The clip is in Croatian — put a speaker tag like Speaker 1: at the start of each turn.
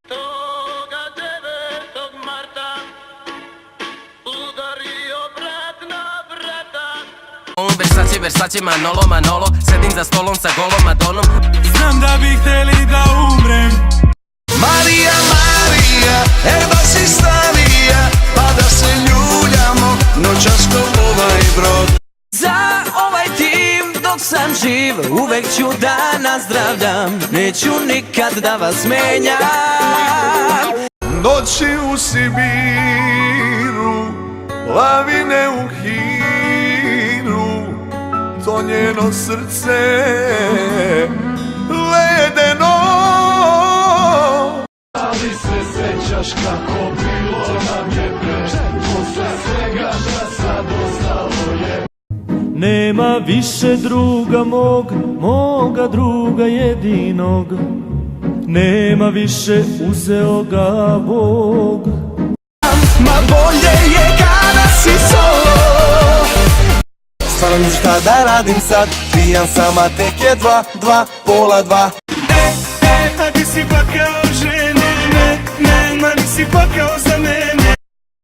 Speaker 1: Toga 9. marta udario brat na brata.
Speaker 2: Versace, Manolo, sedim za stolom sa golom Madonom.
Speaker 3: Znam da bi hteli da umrem.
Speaker 4: Marija, evo si stavija, pa da se ljuljamo noćas ko ovaj brod.
Speaker 2: Za ovaj tim dok sam živ uvek ću da nazdravljam, neću nikad da vas menjam.
Speaker 4: Noći u Sibiru, lavine u Hiru, to njeno srce ledeno. Ali se sećaš kako bilo nam je pre, posle svega šta sad ostalo je.
Speaker 3: Nema više druga moga druga jedinog. Nema više, uzeo ga Bog.
Speaker 4: Ma bolje je kada si solo. Stvarno mi šta da radim sad, pijan sam a tek je pola dva.
Speaker 3: A di si plakao žene, ne, ma nisi plakao za mene.